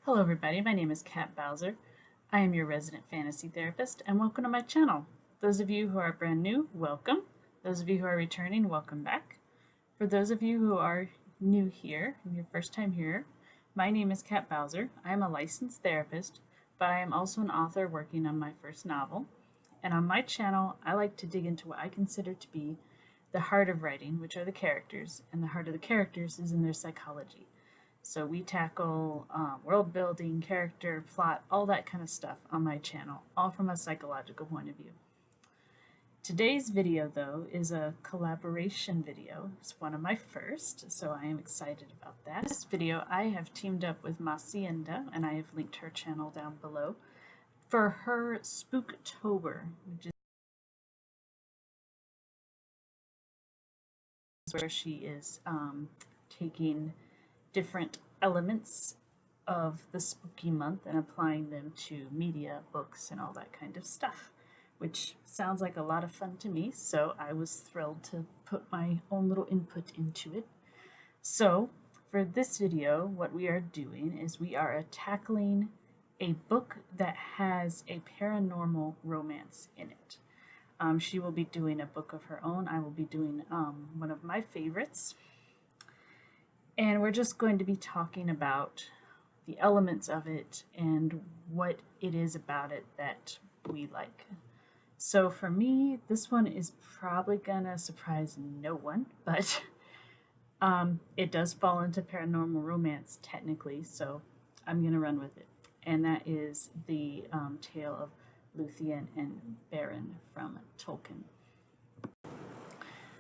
Hello everybody, my name is Kat Bowser. I am your resident fantasy therapist and welcome to my channel. Those of you who are brand new, welcome. Those of you who are returning, welcome back. For those of you who are new here, and your first time here, my name is Kat Bowser. I am a licensed therapist, but I am also an author working on my first novel. And on my channel, I like to dig into what I consider to be the heart of writing, which are the characters, and the heart of the characters is in their psychology. So we tackle world building, character, plot, all that kind of stuff on my channel, all from a psychological point of view. Today's video, though, is a collaboration video. It's one of my first, so I am excited about that. This video, I have teamed up with Macienda, and I have linked her channel down below, for her Spooktober, which is where she is taking different elements of the spooky month and applying them to media, books, and all that kind of stuff, which sounds like a lot of fun to me, so I was thrilled to put my own little input into it. So for this video, what we are doing is we are tackling a book that has a paranormal romance in it. She will be doing a book of her own. I will be doing one of my favorites. And we're just going to be talking about the elements of it and what it is about it that we like. So for me, this one is probably gonna surprise no one, but it does fall into paranormal romance technically, so I'm gonna run with it. And that is the tale of Luthien and Beren from Tolkien.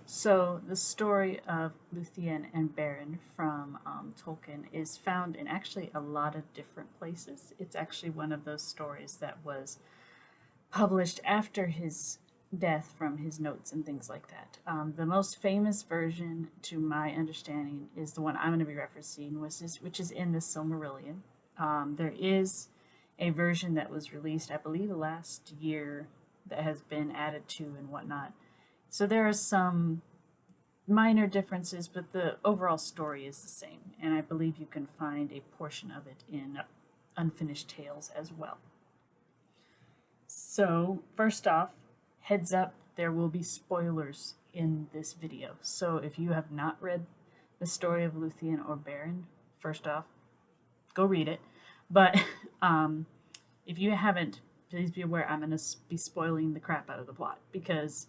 So the story of Luthien and Beren from Tolkien is found in actually a lot of different places. It's actually one of those stories that was published after his death from his notes and things like that. The most famous version, to my understanding, is the one I'm going to be referencing, which is in the Silmarillion. There is a version that was released, I believe, last year that has been added to and whatnot. So there are some minor differences, but the overall story is the same, and I believe you can find a portion of it in Unfinished Tales as well. So first off, heads up, there will be spoilers in this video. So if you have not read the story of Luthien or Beren, first off, go read it. But if you haven't, please be aware I'm going to be spoiling the crap out of the plot, because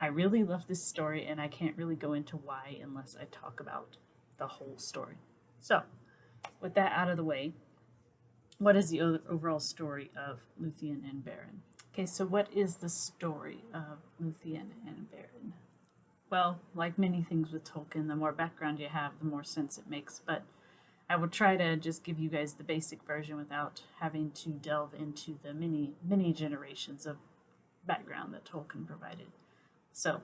I really love this story and I can't really go into why unless I talk about the whole story. So, with that out of the way, what is the overall story of Luthien and Beren? Okay, so what is the story of Luthien and Beren? Well, like many things with Tolkien, the more background you have, the more sense it makes, but I will try to just give you guys the basic version without having to delve into the many generations of background that Tolkien provided. So,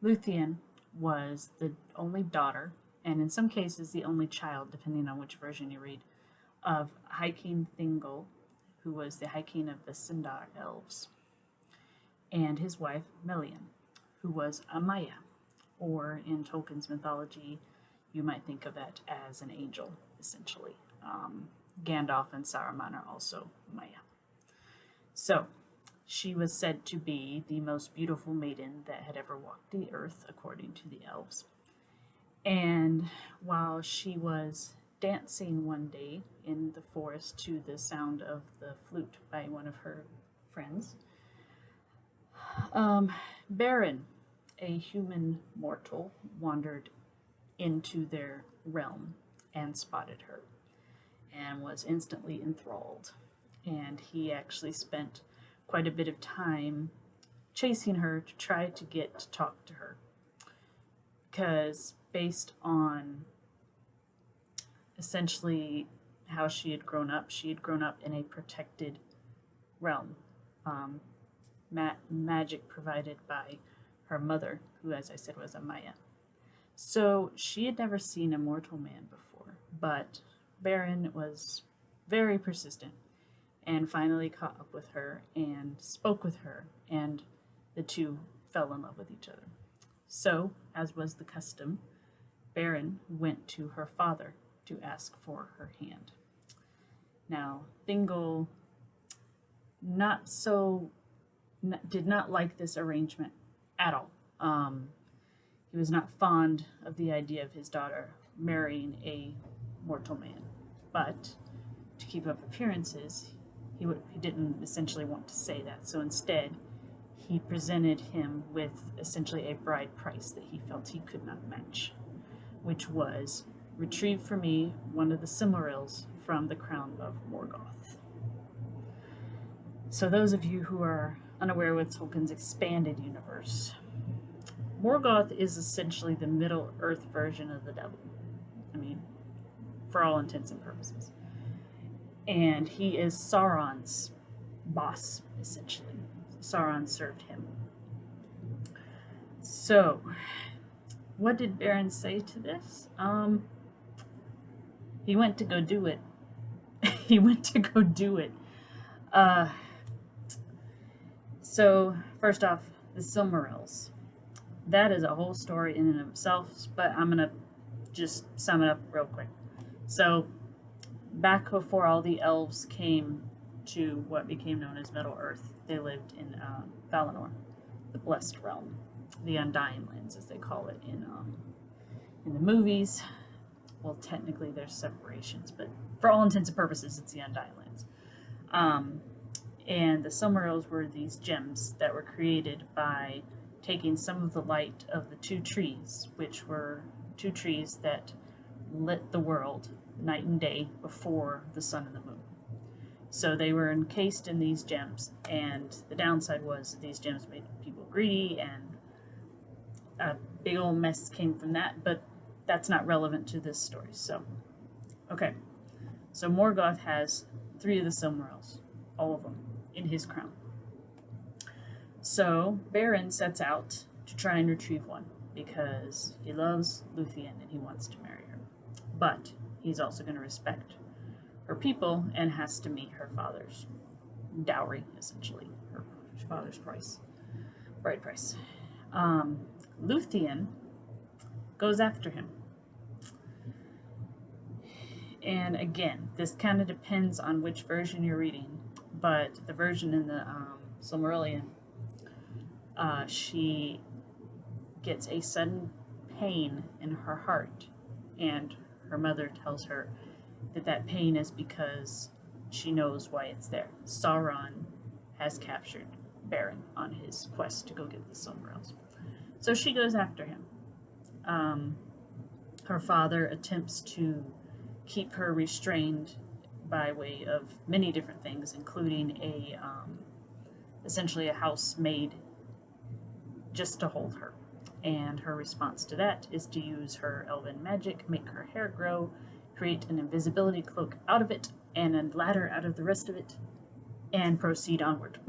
Luthien was the only daughter, and in some cases the only child, depending on which version you read, of High King Thingol, who was the High King of the Sindar Elves, and his wife Melian, who was a Maia, or in Tolkien's mythology, you might think of that as an angel, essentially. Gandalf and Saruman are also Maia. So, she was said to be the most beautiful maiden that had ever walked the earth, according to the elves. And while she was dancing one day in the forest to the sound of the flute by one of her friends, Beren, a human mortal, wandered into their realm and spotted her and was instantly enthralled. And he actually spent quite a bit of time chasing her to try to get to talk to her, because based on essentially how she had grown up in a protected realm, magic provided by her mother, who, as I said, was a Maia. So she had never seen a mortal man before, but Beren was very persistent and finally caught up with her and spoke with her, and the two fell in love with each other. So, as was the custom, Beren went to her father to ask for her hand. Now, Thingol did not like this arrangement at all. He was not fond of the idea of his daughter marrying a mortal man, but to keep up appearances, he didn't essentially want to say that. So instead, he presented him with essentially a bride price that he felt he could not match, which was retrieve for me one of the Silmarils from the crown of Morgoth. So those of you who are unaware with Tolkien's expanded universe, Morgoth is essentially the Middle-earth version of the devil. I mean, for all intents and purposes. And he is Sauron's boss, essentially. Sauron served him. So, what did Beren say to this? He went to go do it. He went to go do it. So, first off, the Silmarils. That is a whole story in and of itself, but I'm going to just sum it up real quick. So, back before all the elves came to what became known as Middle-earth, they lived in Valinor, the Blessed Realm, the Undying Lands, as they call it in the movies. Well, technically there's separations, but for all intents and purposes, it's the Undying Lands. And the Silmarils were these gems that were created by taking some of the light of the two trees, which were two trees that lit the world night and day before the sun and the moon. So they were encased in these gems, and the downside was that these gems made people greedy, and a big old mess came from that, but that's not relevant to this story. So, okay. So Morgoth has 3 of the Silmarils, all of them, in his crown. So Beren sets out to try and retrieve one because he loves Luthien and he wants to marry her. But he's also going to respect her people and has to meet her father's dowry, essentially, her father's bride price. Luthien goes after him. And again, this kind of depends on which version you're reading, but the version in the Silmarillion, she gets a sudden pain in her heart, and her mother tells her that pain is because she knows why it's there. Sauron has captured Beren on his quest to go get the Silmarils. So she goes after him. Her father attempts to keep her restrained by way of many different things, including essentially a housemaid just to hold her. And her response to that is to use her elven magic, make her hair grow, create an invisibility cloak out of it, and a ladder out of the rest of it, and proceed onward.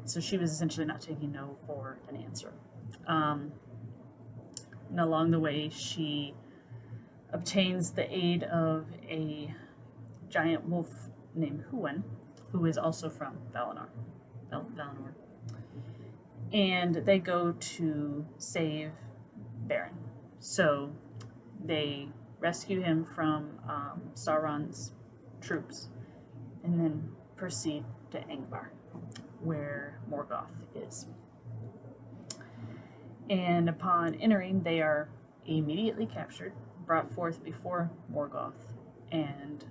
So she was essentially not taking no for an answer. And along the way, she obtains the aid of a giant wolf named Huan, who is also from Valinor. And they go to save Beren. So they rescue him from Sauron's troops and then proceed to Angmar, where Morgoth is. And upon entering, they are immediately captured, brought forth before Morgoth, and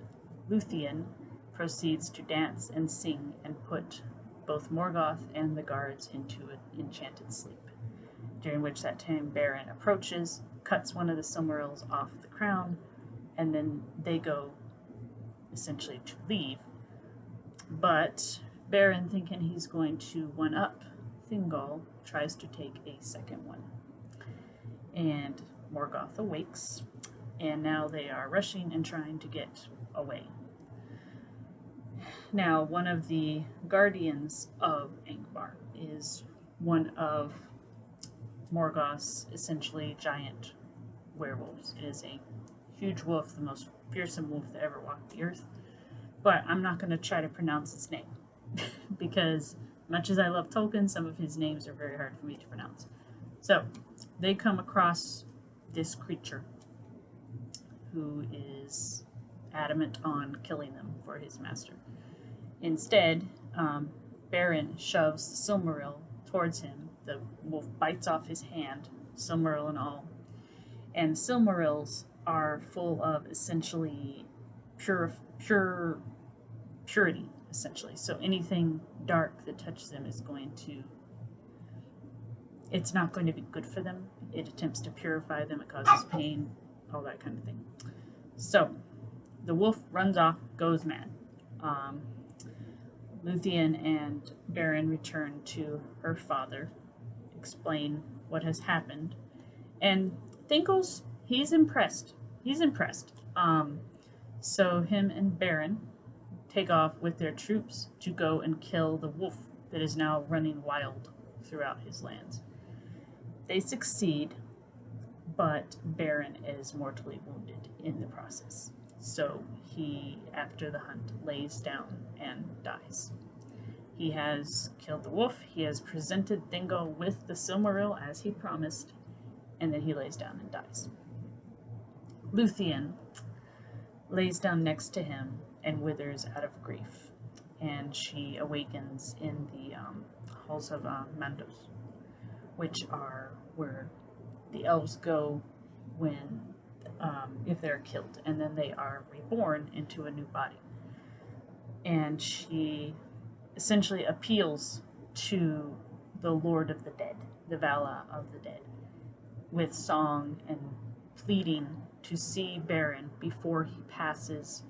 Luthien proceeds to dance and sing and put both Morgoth and the guards into an enchanted sleep, during which that time Beren approaches, cuts one of the Silmarils off the crown, and then they go essentially to leave. But Beren, thinking he's going to one-up Thingol, tries to take a second one. And Morgoth awakes, and now they are rushing and trying to get away. Now, one of the guardians of Angmar is one of Morgoth's essentially giant werewolves. It is a huge wolf, the most fearsome wolf that ever walked the earth. But I'm not going to try to pronounce its name because much as I love Tolkien, some of his names are very hard for me to pronounce. So they come across this creature who is adamant on killing them for his master. Instead, Beren shoves the Silmaril towards him. The wolf bites off his hand, Silmaril and all. And Silmarils are full of essentially purity, essentially. So anything dark that touches them is it's not going to be good for them. It attempts to purify them, it causes pain, all that kind of thing. So the wolf runs off, goes mad. Luthien and Beren return to her father, explain what has happened, and Thingol's, he's impressed. So him and Beren take off with their troops to go and kill the wolf that is now running wild throughout his lands. They succeed, but Beren is mortally wounded in the process. So he, after the hunt, lays down and dies. He has killed the wolf, he has presented Thingol with the Silmaril as he promised, and then he lays down and dies. Luthien lays down next to him and withers out of grief, and she awakens in the halls of Mandos, which are where the elves go when if they're killed, and then they are reborn into a new body. And she essentially appeals to the Lord of the Dead, the Vala of the Dead, with song and pleading to see Beren before he passes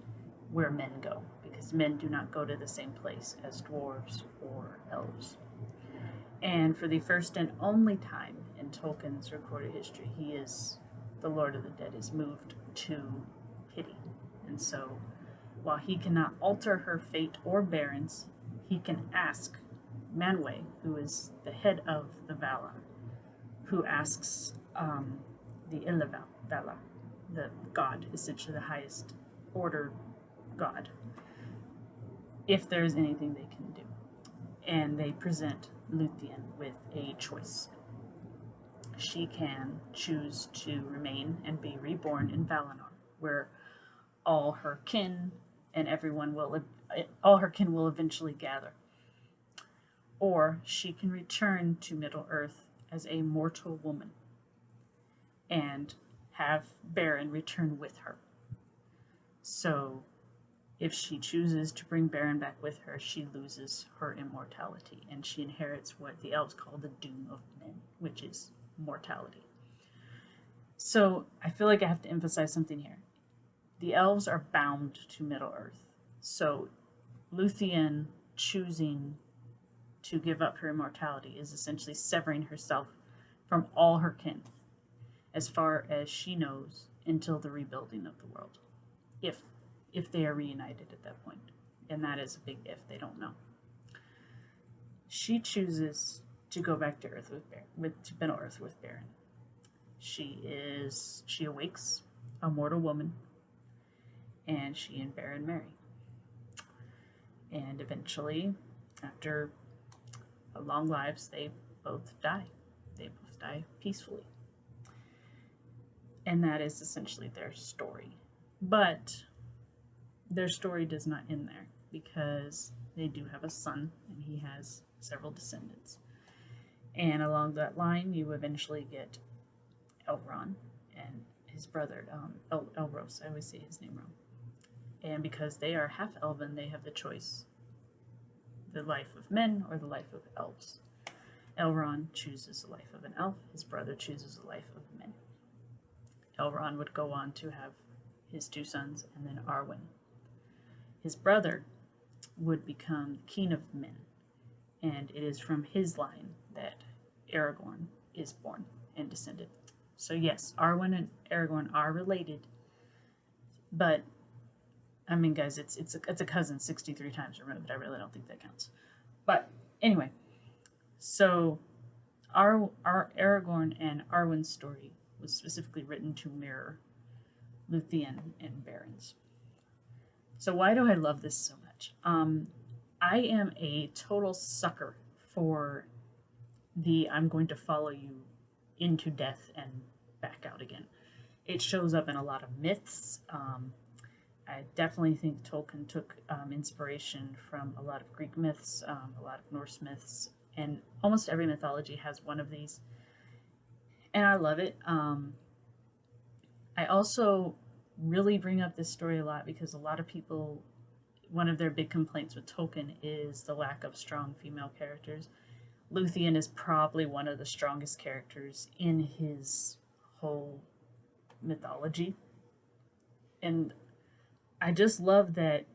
where men go, because men do not go to the same place as dwarves or elves. And for the first and only time in Tolkien's recorded history, the Lord of the Dead is moved to pity. And so, while he cannot alter her fate or Beren's, he can ask Manwë, who is the head of the Vala, who asks the Vala, the god, essentially the highest order god, if there's anything they can do. And they present Luthien with a choice. She can choose to remain and be reborn in Valinor, where all her kin will eventually gather. Or she can return to Middle-earth as a mortal woman and have Beren return with her. So if she chooses to bring Beren back with her, she loses her immortality, and she inherits what the elves call the doom of men, which is mortality. So I feel like I have to emphasize something here. The elves are bound to Middle-earth. So Luthien choosing to give up her immortality is essentially severing herself from all her kin, as far as she knows, until the rebuilding of the world. If they are reunited at that point. And that is a big if, they don't know. She chooses to go back to Earth to Middle-earth with Beren. She awakes a mortal woman, and she and Beren marry. And eventually, after long lives, they both die. They both die peacefully. And that is essentially their story. But their story does not end there, because they do have a son, and he has several descendants. And along that line, you eventually get Elrond and his brother, Elros. I always say his name wrong. And because they are half-elven, they have the choice: the life of men or the life of elves. Elrond chooses the life of an elf. His brother chooses the life of men. Elrond would go on to have his two sons, and then Arwen. His brother would become king of men, and it is from his line that Aragorn is born and descended. So yes, Arwen and Aragorn are related, but I mean, guys, it's a cousin 63 times removed. I really don't think that counts. But anyway, so our Aragorn and Arwen's story was specifically written to mirror Luthien and Beren's. So why do I love this so much? I am a total sucker for I'm going to follow you into death and back out again. It shows up in a lot of myths. I definitely think Tolkien took inspiration from a lot of Greek myths, a lot of Norse myths, and almost every mythology has one of these. And I love it. I also really bring up this story a lot because a lot of people, one of their big complaints with Tolkien is the lack of strong female characters. Luthien is probably one of the strongest characters in his whole mythology. And I just love that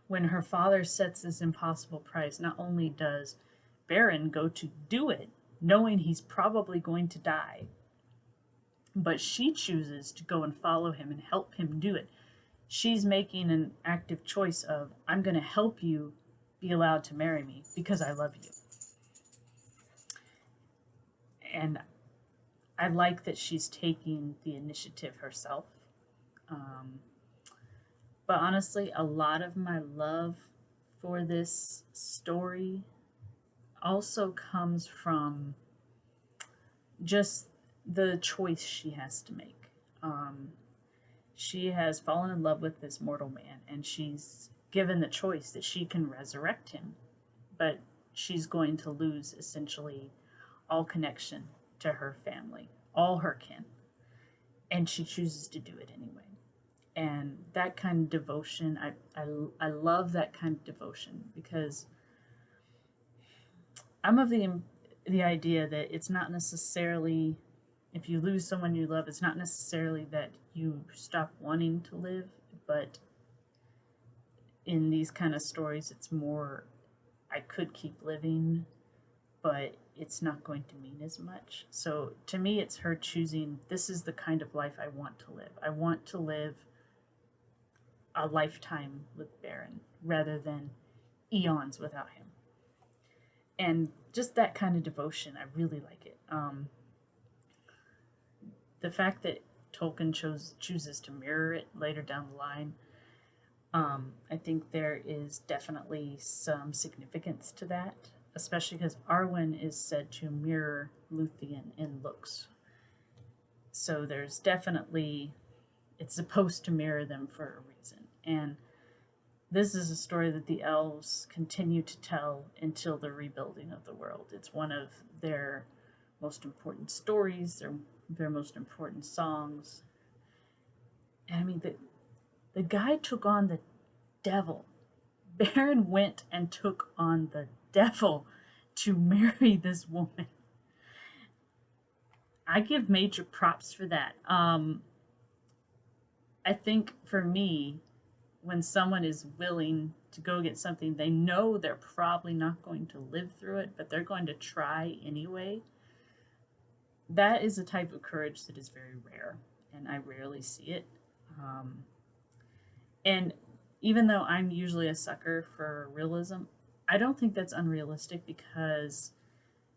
when her father sets this impossible price, not only does Beren go to do it, knowing he's probably going to die, but she chooses to go and follow him and help him do it. She's making an active choice of, I'm going to help you be allowed to marry me because I love you. And I like that she's taking the initiative herself. But honestly, a lot of my love for this story also comes from just the choice she has to make. She has fallen in love with this mortal man, and she's given the choice that she can resurrect him, but she's going to lose essentially all connection to her family, all her kin, and she chooses to do it anyway. And that kind of devotion, I love that kind of devotion because I'm of the idea that it's not necessarily, if you lose someone you love, it's not necessarily that you stop wanting to live, but in these kind of stories, it's more, I could keep living, but it's not going to mean as much. So to me, it's her choosing, this is the kind of life I want to live. I want to live a lifetime with Beren rather than eons without him. And just that kind of devotion, I really like it. The fact that Tolkien chooses to mirror it later down the line, I think there is definitely some significance to that, especially because Arwen is said to mirror Luthien in looks. So there's definitely, it's supposed to mirror them for a reason. And this is a story that the elves continue to tell until the rebuilding of the world. It's one of their most important stories, their most important songs. And I mean, the guy took on the devil. Beren went and took on the devil to marry this woman. I give major props for that. I think for me, when someone is willing to go get something, they know they're probably not going to live through it, but they're going to try anyway. That is a type of courage that is very rare, and I rarely see it. And even though I'm usually a sucker for realism, I don't think that's unrealistic because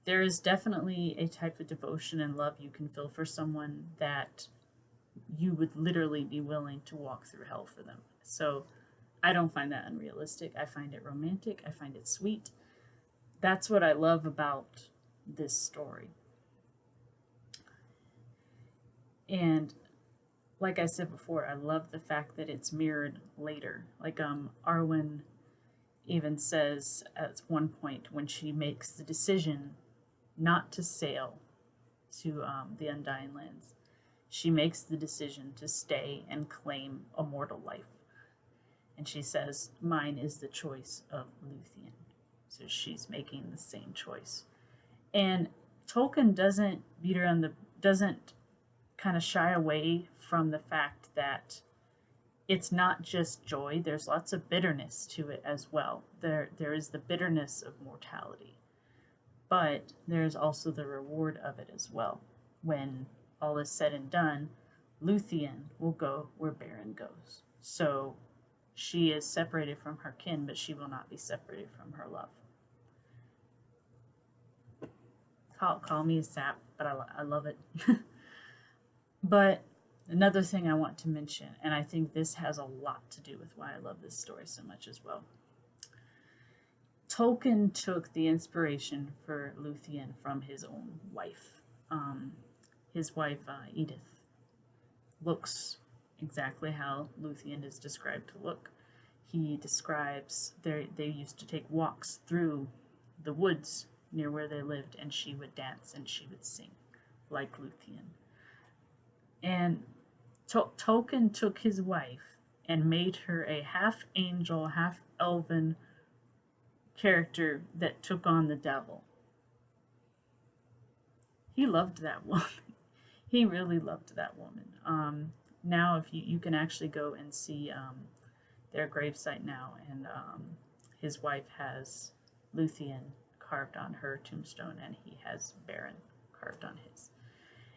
there is definitely a type of devotion and love you can feel for someone that you would literally be willing to walk through hell for them. So I don't find that unrealistic. I find it romantic. I find it sweet. That's what I love about this story. And like I said before, I love the fact that it's mirrored later. Like Arwen even says at one point when she makes the decision not to sail to the Undying Lands, she makes the decision to stay and claim a mortal life. And she says, mine is the choice of Luthien. So she's making the same choice. And Tolkien doesn't kind of shy away from the fact that it's not just joy. There's lots of bitterness to it as well. There is the bitterness of mortality. But there's also the reward of it as well. When all is said and done, Luthien will go where Beren goes. So she is separated from her kin, but she will not be separated from her love. Call me a sap, but I love it. But another thing I want to mention, and I think this has a lot to do with why I love this story so much as well. Tolkien took the inspiration for Luthien from his own wife. His wife, Edith, looks exactly how Luthien is described to look. He describes they used to take walks through the woods near where they lived, and she would dance and she would sing like Luthien. And Tolkien took his wife and made her a half angel, half elven character that took on the devil. He loved that woman. He really loved that woman. Now, if you can actually go and see their gravesite now, and his wife has Luthien carved on her tombstone, and he has Beren carved on his.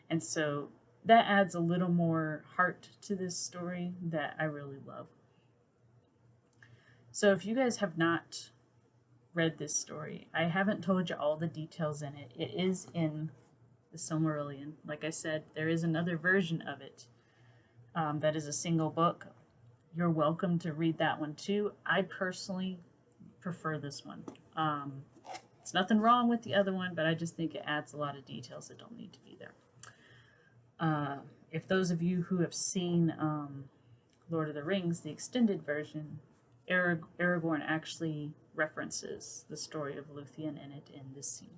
And so that adds a little more heart to this story that I really love. So if you guys have not read this story, I haven't told you all the details in it. It is in the Silmarillion. Like I said, there is another version of it that is a single book. You're welcome to read that one too. I personally prefer this one. It's nothing wrong with the other one, but I just think it adds a lot of details that don't need to be there. If those of you who have seen Lord of the Rings, the extended version, Aragorn actually references the story of Luthien in it in this scene.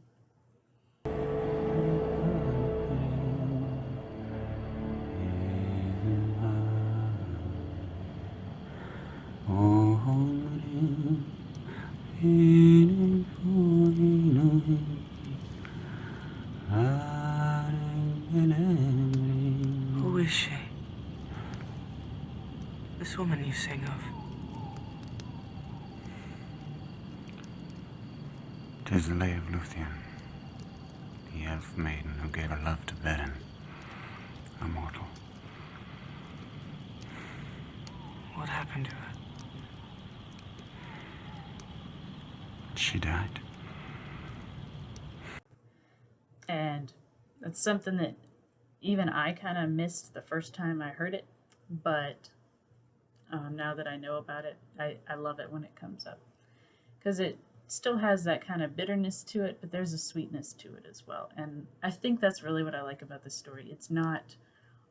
Who is she? This woman you sing of. 'Tis the lay of Luthien, the elf maiden who gave her love to Beren, a mortal. What happened to her? She died. And that's something that even I kind of missed the first time I heard it, but now that I know about it, I love it when it comes up, because it still has that kind of bitterness to it, but there's a sweetness to it as well. And I think that's really what I like about this story. It's not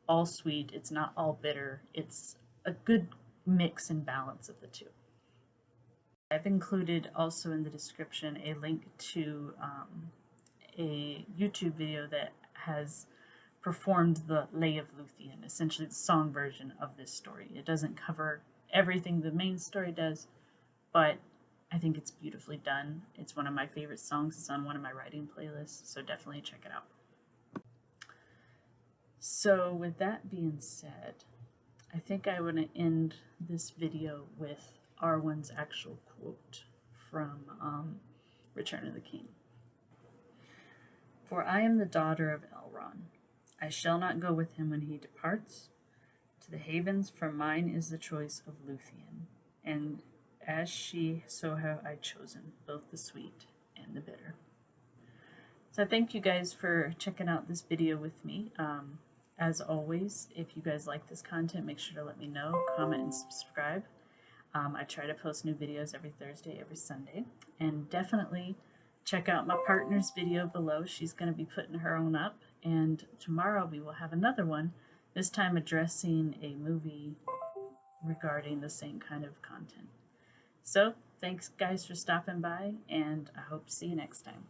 all sweet, it's not all bitter, it's a good mix and balance of the two. I've included also in the description a link to a YouTube video that has performed the Lay of Luthien, essentially the song version of this story. It doesn't cover everything the main story does, but I think it's beautifully done. It's one of my favorite songs. It's on one of my writing playlists, so definitely check it out. So with that being said, I think I want to end this video with Arwen's actual quote from Return of the King. "For I am the daughter of Elrond. I shall not go with him when he departs to the havens, for mine is the choice of Luthien, and as she, so have I chosen both the sweet and the bitter." So thank you guys for checking out this video with me. As always, if you guys like this content, make sure to let me know, comment, and subscribe. I try to post new videos every Thursday, every Sunday, and definitely check out my partner's video below. She's going to be putting her own up, and tomorrow we will have another one, this time addressing a movie regarding the same kind of content. So thanks guys for stopping by, and I hope to see you next time.